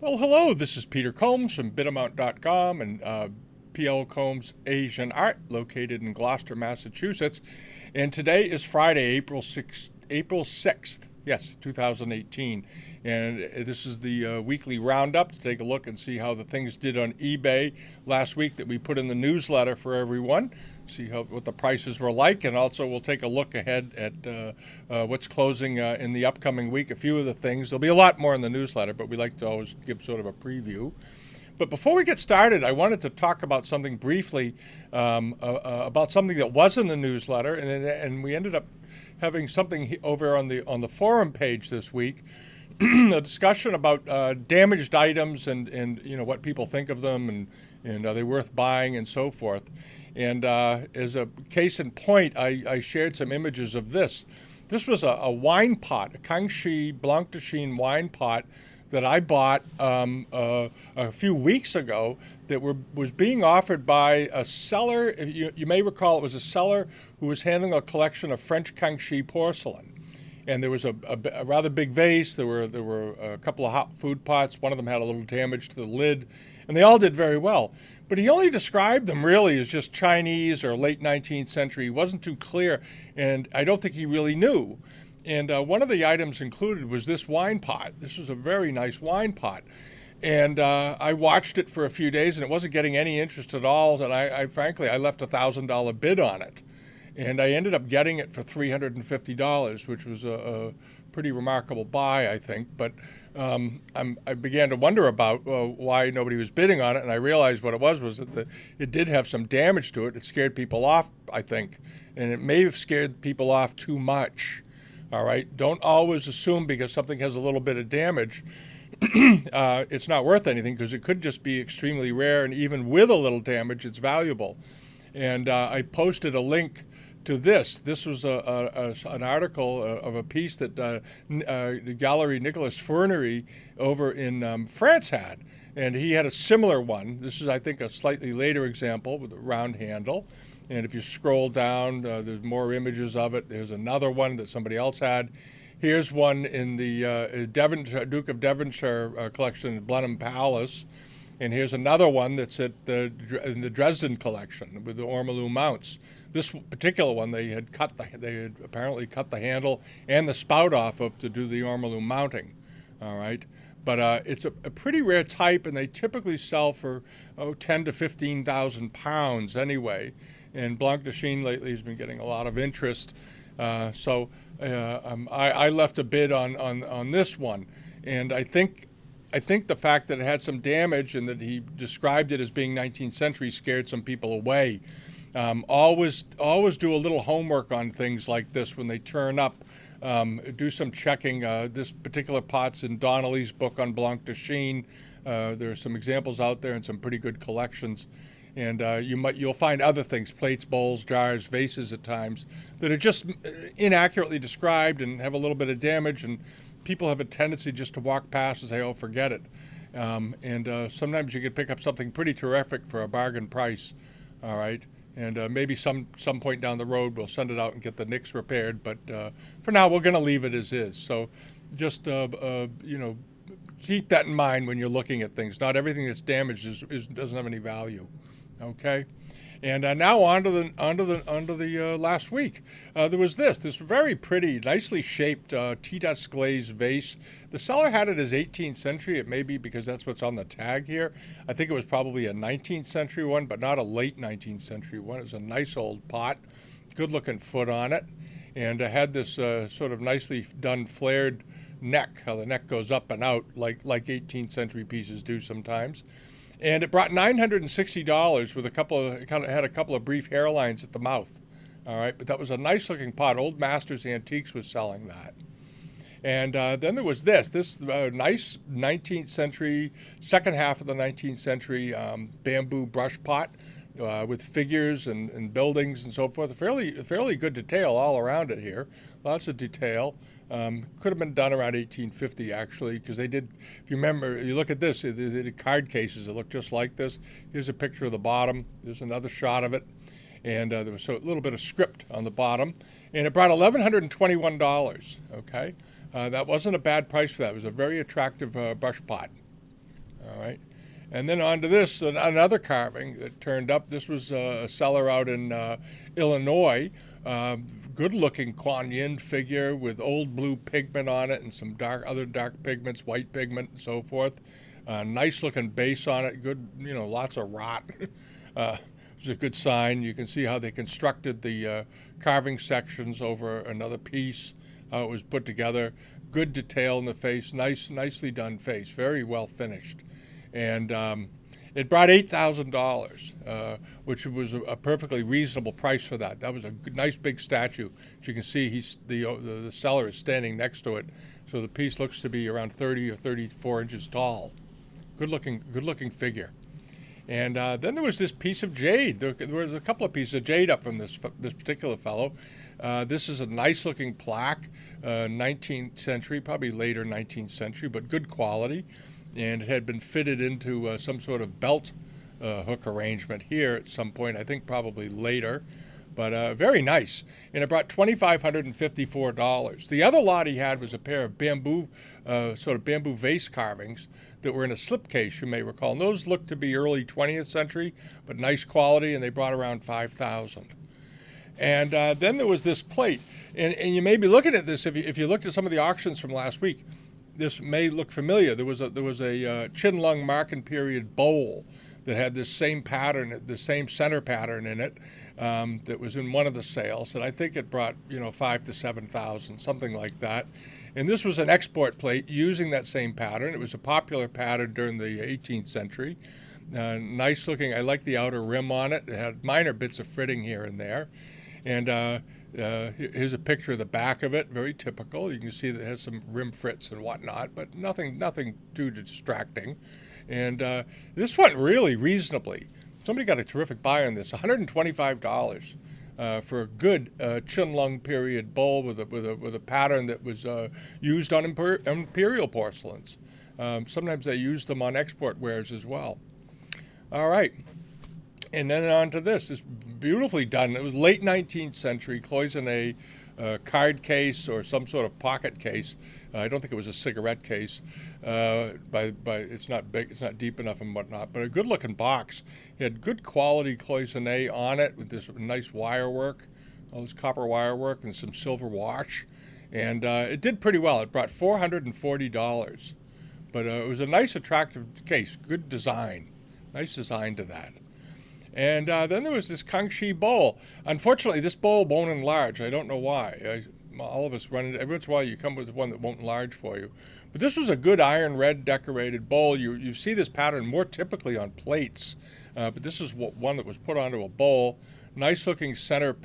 Well, hello, this is Peter Combs from BidAmount.com and PL Combs Asian Art, located in Gloucester, Massachusetts. And today is Friday, April 6th, yes, 2018. And this is the weekly roundup to take a look and see how the things did on eBay last week that we put in the newsletter for everyone. See what the prices were like, and also we'll take a look ahead at what's closing in the upcoming week. A few of the things. There'll be a lot more in the newsletter, but we like to always give sort of a preview. But before we get started, I wanted to talk about something briefly, about something that was in the newsletter, and we ended up having something over on the forum page this week, a discussion about damaged items and what people think of them and are they worth buying and so forth. And as a case in point, I shared some images of this. This was a wine pot, a Kangxi Blanc de Chine wine pot that I bought a few weeks ago that was being offered by a seller. You may recall it was a seller who was handling a collection of French Kangxi porcelain. And there was a rather big vase. There were a couple of hot food pots. One of them had a little damage to the lid, and they all did very well. But he only described them really as just Chinese or late 19th century. He wasn't too clear, and I don't think he really knew. And one of the items included was this wine pot. This was a very nice wine pot. And I watched it for a few days, and it wasn't getting any interest at all. And I frankly left $1,000 bid on it. And I ended up getting it for $350, which was a pretty remarkable buy, I think. But I began to wonder about why nobody was bidding on it, and I realized what it was that it did have some damage to it. It scared people off, I think, and it may have scared people off too much. All right, don't always assume because something has a little bit of damage, it's not worth anything, because it could just be extremely rare, and even with a little damage, it's valuable. And I posted a link to this. This was an article of a piece that the Gallery Nicolas Fernery over in France had, and he had a similar one. This is, I think, a slightly later example with a round handle. And if you scroll down, there's more images of it. There's another one that somebody else had. Here's one in the Duke of Devonshire collection at Blenheim Palace. And here's another one that's in the Dresden collection with the ormolu mounts. This particular one, they had apparently cut the handle and the spout off of to do the ormolu mounting. All right, but it's a pretty rare type, and they typically sell for 10 to 15,000 pounds anyway. And Blanc de Chine lately has been getting a lot of interest, so I left a bid on this one, and I think the fact that it had some damage and that he described it as being 19th century scared some people away. Always do a little homework on things like this when they turn up. Do some checking. This particular pot's in Donnelly's book on Blanc de Chine. There are some examples out there and some pretty good collections. And you'll find other things, plates, bowls, jars, vases at times, that are just inaccurately described and have a little bit of damage, and people have a tendency just to walk past and say, oh, forget it. And sometimes you could pick up something pretty terrific for a bargain price, all right? And maybe some point down the road we'll send it out and get the nicks repaired, but for now we're going to leave it as is. So just, keep that in mind when you're looking at things. Not everything that's damaged doesn't have any value. Okay, and now on to the last week. There was this very pretty, nicely shaped Teapots glazed vase. The seller had it as 18th century. It may be because that's what's on the tag here. I think it was probably a 19th century one, but not a late 19th century one. It was a nice old pot, good looking foot on it, and it had this sort of nicely done flared neck. How the neck goes up and out like 18th century pieces do sometimes. And it brought $960 with had a couple of brief hairlines at the mouth. All right, but that was a nice looking pot. Old Masters Antiques was selling that. And then there was this nice 19th century, second half of the 19th century bamboo brush pot with figures and buildings and so forth. Fairly good detail all around it here. Lots of detail. Could have been done around 1850, actually, because they did, if you remember, you look at this, they did card cases that look just like this. Here's a picture of the bottom. There's another shot of it. And there was a little bit of script on the bottom. And it brought $1,121, okay? That wasn't a bad price for that. It was a very attractive brush pot. All right. And then on to this, another carving that turned up. This was a seller out in Illinois. Good-looking Kuan Yin figure with old blue pigment on it and some other dark pigments, white pigment and so forth. Nice-looking base on it. Good, lots of rot. It's a good sign. You can see how they constructed the carving sections over another piece, how it was put together. Good detail in the face. Nicely done face. Very well finished. And it brought $8,000, which was a perfectly reasonable price for that. That was a nice big statue. As you can see, the seller is standing next to it, so the piece looks to be around 30 or 34 inches tall. Good looking figure. And then there was this piece of jade. There was a couple of pieces of jade up from this particular fellow. This is a nice looking plaque, 19th century, probably later 19th century, but good quality. And it had been fitted into some sort of belt hook arrangement here at some point, I think probably later, but very nice. And it brought $2,554. The other lot he had was a pair of bamboo vase carvings that were in a slipcase, you may recall. And those looked to be early 20th century, but nice quality, and they brought around $5,000. And then there was this plate. And you may be looking at this, if you looked at some of the auctions from last week, this may look familiar. There was a Qinlong Marken period bowl that had this same pattern, the same center pattern in it, that was in one of the sales, and I think it brought $5,000 to $7,000, something like that. And this was an export plate using that same pattern. It was a popular pattern during the 18th century. Nice looking. I like the outer rim on it. It had minor bits of fritting here and there, and here's a picture of the back of it, very typical. You can see that it has some rim frits and whatnot, but nothing too distracting. And this went really reasonably. Somebody got a terrific buy on this, $125 for a good Qinlong period bowl with a pattern that was used on imperial porcelains. Sometimes they use them on export wares as well. All right. And then on to this beautifully done. It was late 19th century cloisonné card case or some sort of pocket case. I don't think it was a cigarette case. It's not big, it's not deep enough and whatnot, but a good-looking box. It had good quality cloisonné on it with this nice wire work, all this copper wire work and some silver wash. And it did pretty well. It brought $440. But it was a nice, attractive case. Good design. Nice design to that. And then there was this Kangxi bowl. Unfortunately, this bowl won't enlarge. I don't know why. All of us run it. Every once in a while, you come with one that won't enlarge for you. But this was a good iron red decorated bowl. You see this pattern more typically on plates. But this is one that was put onto a bowl. Nice looking center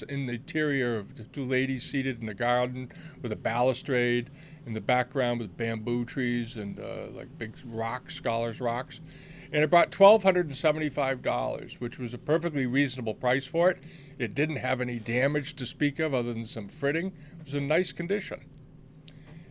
in the interior of the two ladies seated in the garden with a balustrade in the background with bamboo trees and like big rocks, scholars' rocks. And it brought $1,275, which was a perfectly reasonable price for it. It didn't have any damage to speak of other than some fritting. It was in nice condition.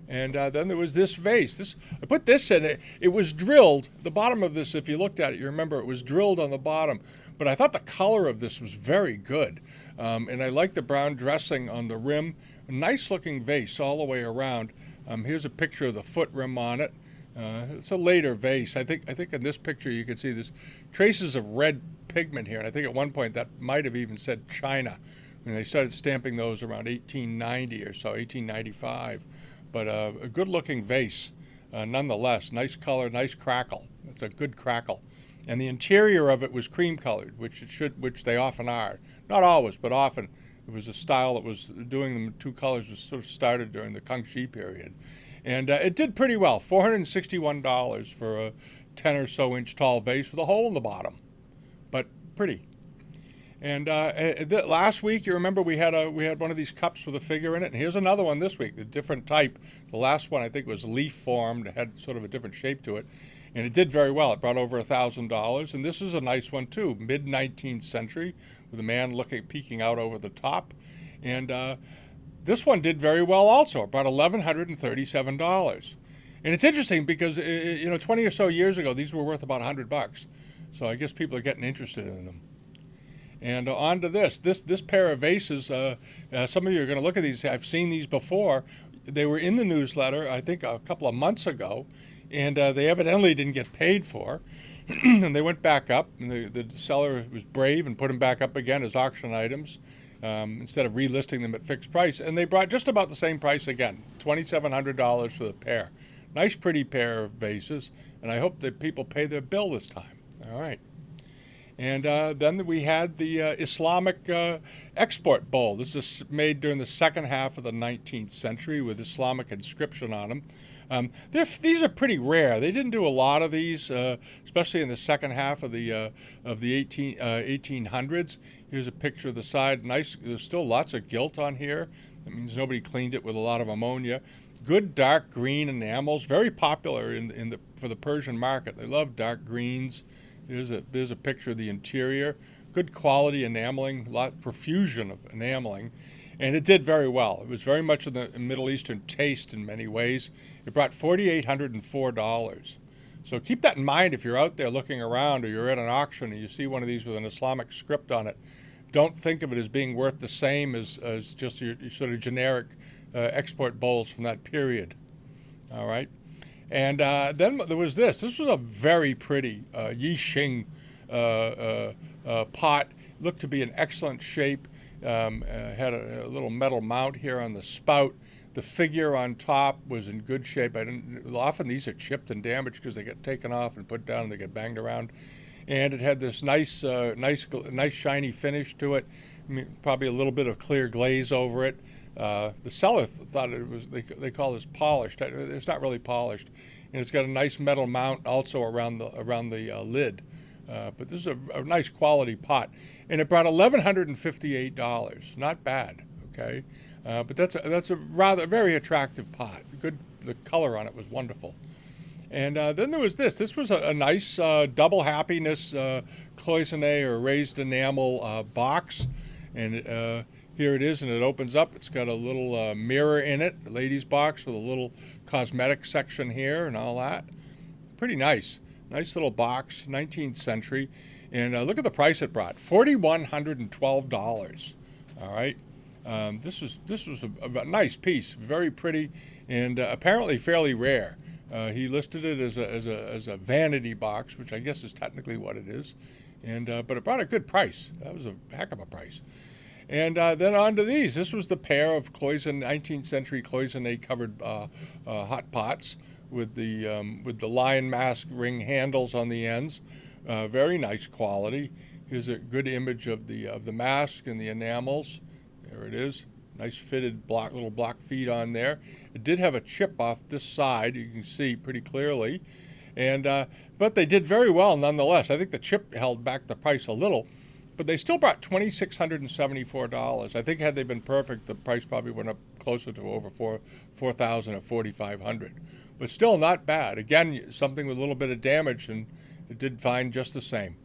And then there was this vase. I put this in it. It was drilled. The bottom of this, if you looked at it, you remember it was drilled on the bottom. But I thought the color of this was very good. And I like the brown dressing on the rim. A nice looking vase all the way around. Here's a picture of the foot rim on it. It's a later vase. I think in this picture you can see there's traces of red pigment here, and I think at one point that might have even said China. When they started stamping those around 1890 or so, 1895. But a good-looking vase, nonetheless. Nice color, nice crackle. It's a good crackle, and the interior of it was cream-colored, which they often are. Not always, but often. It was a style that was doing them in two colors was sort of started during the Kangxi period. And it did pretty well, $461 for a 10 or so inch tall vase with a hole in the bottom, but pretty. And last week, you remember we had one of these cups with a figure in it, and here's another one this week, a different type. The last one I think was leaf formed, it had sort of a different shape to it, and it did very well. It brought over $1,000, and this is a nice one too, mid 19th century, with a man peeking out over the top, and this one did very well also. It brought $1,137. And it's interesting because, 20 or so years ago, these were worth about $100. So I guess people are getting interested in them. And on to this pair of vases, some of you are going to look at these. I've seen these before. They were in the newsletter, I think, a couple of months ago. and they evidently didn't get paid for. And they went back up, and the seller was brave and put them back up again as auction items instead of relisting them at fixed price. And they brought just about the same price again, $2,700 for the pair. Nice, pretty pair of vases, and I hope that people pay their bill this time. All right. And then we had the Islamic export bowl. This is made during the second half of the 19th century with Islamic inscription on them. These are pretty rare. They didn't do a lot of these, especially in the second half of the 1800s. Here's a picture of the side. Nice. There's still lots of gilt on here. That means nobody cleaned it with a lot of ammonia. Good dark green enamels. Very popular for the Persian market. They love dark greens. There's a picture of the interior. Good quality enameling, profusion of enameling. And it did very well. It was very much of the Middle Eastern taste in many ways. It brought $4,804. So keep that in mind if you're out there looking around or you're at an auction and you see one of these with an Islamic script on it. Don't think of it as being worth the same as just your sort of generic export bowls from that period. All right. And then there was this. This was a very pretty Yixing pot. Looked to be in excellent shape. Had a little metal mount here on the spout. The figure on top was in good shape. Often these are chipped and damaged because they get taken off and put down and they get banged around. And it had this nice shiny finish to it. I mean, probably a little bit of clear glaze over it. The seller thought it was, they call this polished. It's not really polished. And it's got a nice metal mount also around the lid. But this is a nice quality pot. And it brought $1,158. Not bad, okay? But that's a rather very attractive pot. The color on it was wonderful. And then there was this. This was a nice double happiness cloisonné or raised enamel box. And here it is, and it opens up. It's got a little mirror in it, a ladies' box with a little cosmetic section here and all that. Pretty nice. Nice little box, 19th century. And look at the price it brought, $4,112. All right. This was a nice piece, very pretty, and apparently fairly rare. He listed it as a vanity box, which I guess is technically what it is, and but it brought a good price. That was a heck of a price. And then on to these. This was the pair of 19th century cloisonné covered hot pots with the lion mask ring handles on the ends. Very nice quality. Here's a good image of the mask and the enamels. There it is. Nice fitted little block feet on there. It did have a chip off this side. You can see pretty clearly. And but they did very well nonetheless. I think the chip held back the price a little, but they still brought $2,674. I think had they been perfect, the price probably went up closer to over $4,000 or $4,500. But still not bad. Again, something with a little bit of damage, and it did fine just the same.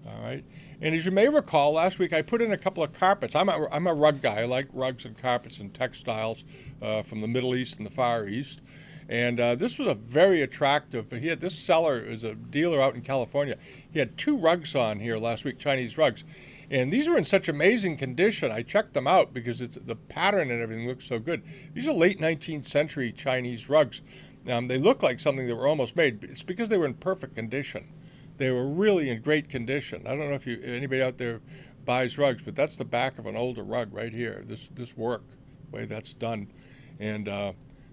All right. And as you may recall, last week I put in a couple of carpets. I'm a rug guy. I like rugs and carpets and textiles from the Middle East and the Far East. And this was a very attractive. This seller is a dealer out in California. He had 2 rugs on here last week, Chinese rugs. And these are in such amazing condition. I checked them out because the pattern and everything looks so good. These are late 19th century Chinese rugs. They look like something that were almost made. It's because they were in perfect condition. They were really in great condition. I don't know if anybody out there buys rugs, but that's the back of an older rug right here. This work, the way that's done. And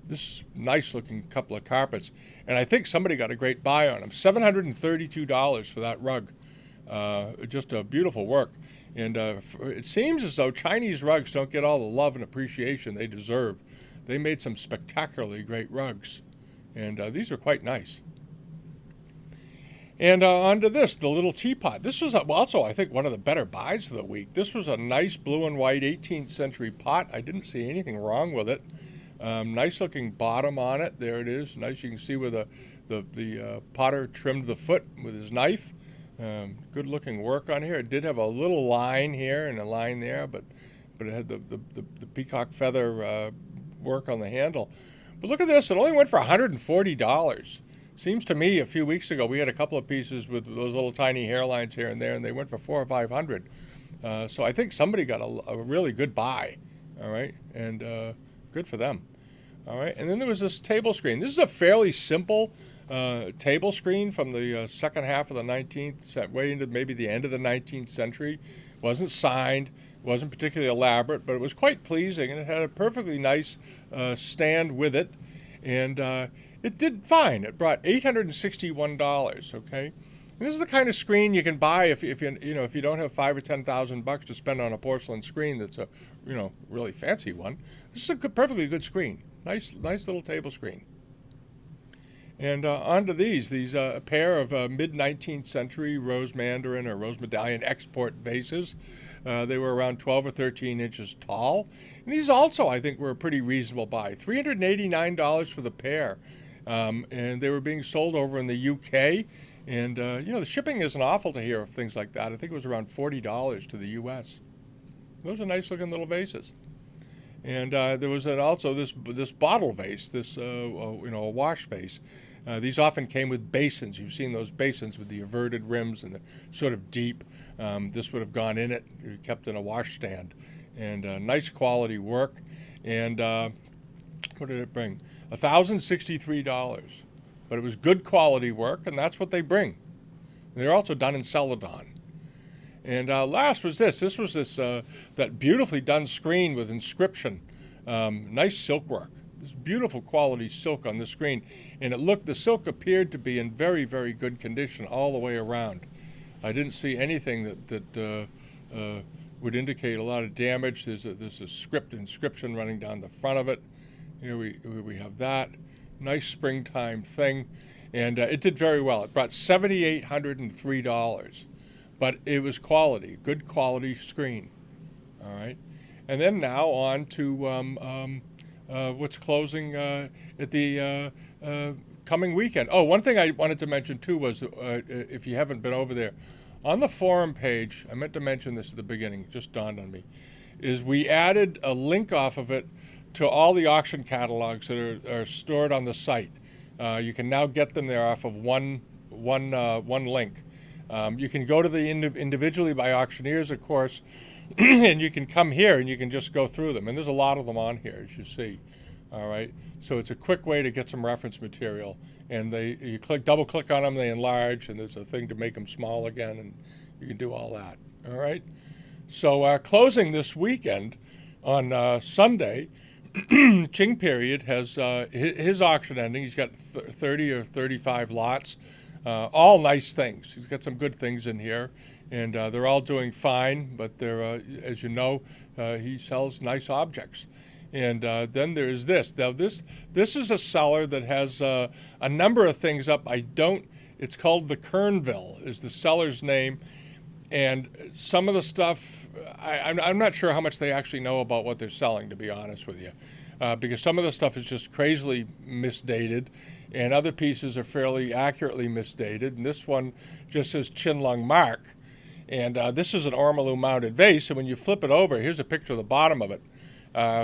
this nice looking couple of carpets. And I think somebody got a great buy on them. $732 for that rug. Just a beautiful work. And it seems as though Chinese rugs don't get all the love and appreciation they deserve. They made some spectacularly great rugs. And these are quite nice. And on to this, the little teapot. This was also, I think, one of the better buys of the week. This was a nice blue and white 18th century pot. I didn't see anything wrong with it. Nice looking bottom on it. There it is. Nice. You can see where the potter trimmed the foot with his knife. Good looking work on here. It did have a little line here and a line there, but it had the peacock feather work on the handle. But look at this. It only went for $140. Seems to me a few weeks ago we had a couple of pieces with those little tiny hairlines here and there, and they went for $400 or $500. So I think somebody got a really good buy. All right, and good for them. All right, and then there was this table screen. This is a fairly simple table screen from the second half of the 19th, way into maybe the end of the 19th century. Wasn't signed, wasn't particularly elaborate, but it was quite pleasing, and it had a perfectly nice stand with it, and it did fine. It brought $861. Okay, and this is the kind of screen you can buy if you don't have $5,000 or $10,000 to spend on a porcelain screen that's a really fancy one. This is a perfectly good screen. Nice little table screen. And onto these a pair of mid-19th century rose mandarin or rose medallion export vases. They were around 12 or 13 inches tall. And these also, I think, were a pretty reasonable buy. $389 for the pair. And they were being sold over in the UK. And, the shipping isn't awful to hear of things like that. I think it was around $40 to the US. Those are nice-looking little vases. And there was also this bottle vase, a wash vase. These often came with basins. You've seen those basins with the inverted rims and the sort of deep. This would have gone in it, kept in a wash stand. And nice quality work. And what did it bring? $1,063. But it was good quality work, and that's what they bring. They're also done in Celadon. And last was this. This was that beautifully done screen with inscription. Nice silk work. This beautiful quality silk on the screen. And the silk appeared to be in very, very good condition all the way around. I didn't see anything that would indicate a lot of damage. There's a inscription running down the front of it. Here we have that. Nice springtime thing. And it did very well. It brought $7,803. But it was quality, good quality screen. All right. And then now on to what's closing at the coming weekend. Oh, one thing I wanted to mention too was if you haven't been over there, on the forum page, I meant to mention this at the beginning, it just dawned on me, is we added a link off of it to all the auction catalogs that are stored on the site. You can now get them there off of one link. You can go to the individually by auctioneers, of course, and you can come here and you can just go through them. And there's a lot of them on here, as you see. All right. So it's a quick way to get some reference material. And you double click on them, they enlarge, and there's a thing to make them small again, and you can do all that. All right. So closing this weekend on Sunday, Ching Period has his auction ending. He's got 30 or 35 lots. All nice things. He's got some good things in here, and they're all doing fine, but they're, as you know, he sells nice objects. And then there's this. Now, this is a seller that has a number of things up. It's called the Kernville is the seller's name, and some of the stuff, I'm not sure how much they actually know about what they're selling, to be honest with you, because some of the stuff is just crazily misdated, and other pieces are fairly accurately misdated. And this one just says Chinlung Mark. And this is an ormolu mounted vase. And when you flip it over, here's a picture of the bottom of it.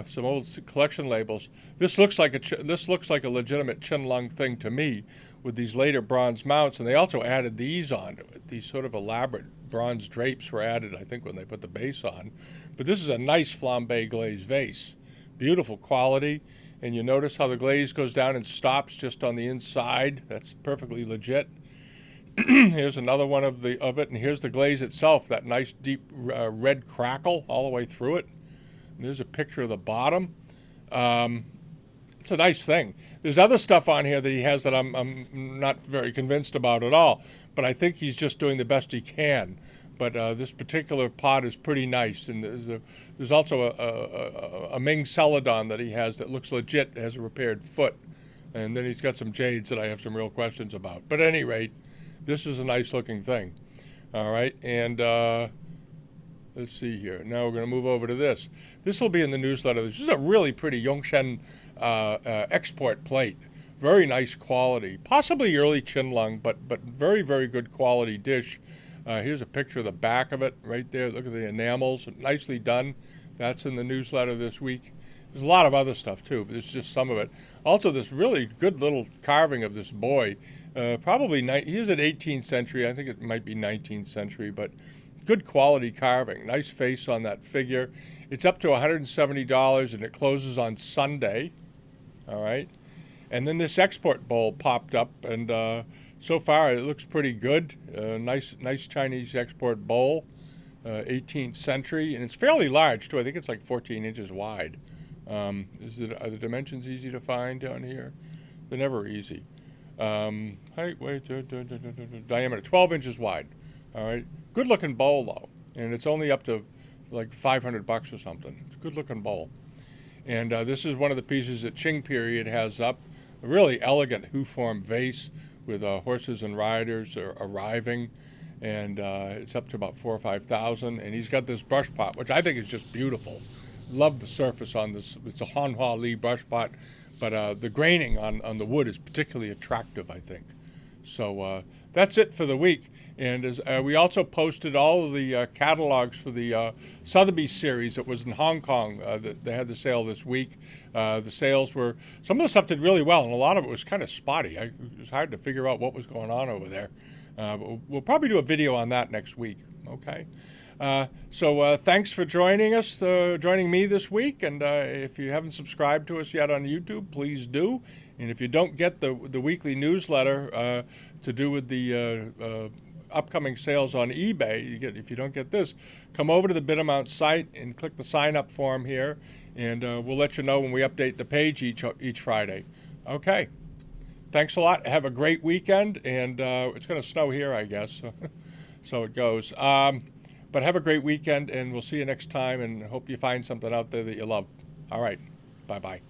Some old collection labels. This looks like a legitimate Chinlung thing to me, with these later bronze mounts. And they also added these onto it. These sort of elaborate bronze drapes were added, I think, when they put the base on. But this is a nice flambe glazed vase. Beautiful quality. And you notice how the glaze goes down and stops just on the inside. That's perfectly legit. Here's another one of it, and here's the glaze itself, that nice deep red crackle all the way through it. And there's a picture of the bottom. It's a nice thing. There's other stuff on here that he has that I'm not very convinced about at all, but I think he's just doing the best he can. But this particular pot is pretty nice, and there's also a Ming Celadon that he has that looks legit, has a repaired foot, and then he's got some jades that I have some real questions about. But at any rate, this is a nice-looking thing. All right, and let's see here. Now we're going to move over to this. This will be in the newsletter. This is a really pretty Yongshen export plate. Very nice quality, possibly early Chinlung, but very, very good quality dish. Here's a picture of the back of it right there. Look at the enamels, nicely done. That's in the newsletter this week. There's a lot of other stuff too, but it's just some of it. Also, this really good little carving of this boy. Probably he was at 18th century. I think it might be 19th century, but good quality carving. Nice face on that figure. It's up to $170, and it closes on Sunday. All right. And then this export bowl popped up, and so far it looks pretty good. Nice Chinese export bowl, 18th century, and it's fairly large too. I think it's like 14 inches wide. Are the dimensions easy to find down here? They're never easy. Height, weight, diameter, 12 inches wide. All right, good looking bowl though, and it's only up to like $500 or something. It's a good looking bowl. And this is one of the pieces that Qing period has up. A really elegant Hu-form vase with horses and riders arriving, and it's up to about $4,000 or $5,000. And he's got this brush pot, which I think is just beautiful. Love the surface on this. It's a Hanhua Li brush pot, but the graining on the wood is particularly attractive, I think. So that's it for the week. And as, we also posted all of the catalogs for the Sotheby's series that was in Hong Kong. They had the sale this week. The sales were, some of the stuff did really well, and a lot of it was kind of spotty. It was hard to figure out what was going on over there. But we'll probably do a video on that next week, okay? So thanks for joining us, joining me this week. And if you haven't subscribed to us yet on YouTube, please do. And if you don't get the weekly newsletter to do with the upcoming sales on eBay, if you don't get this, come over to the BidAmount site and click the sign up form here, and we'll let you know when we update the page each Friday. Okay. Thanks a lot. Have a great weekend, and it's going to snow here, I guess. So it goes. But have a great weekend, and we'll see you next time, and hope you find something out there that you love. All right. Bye-bye.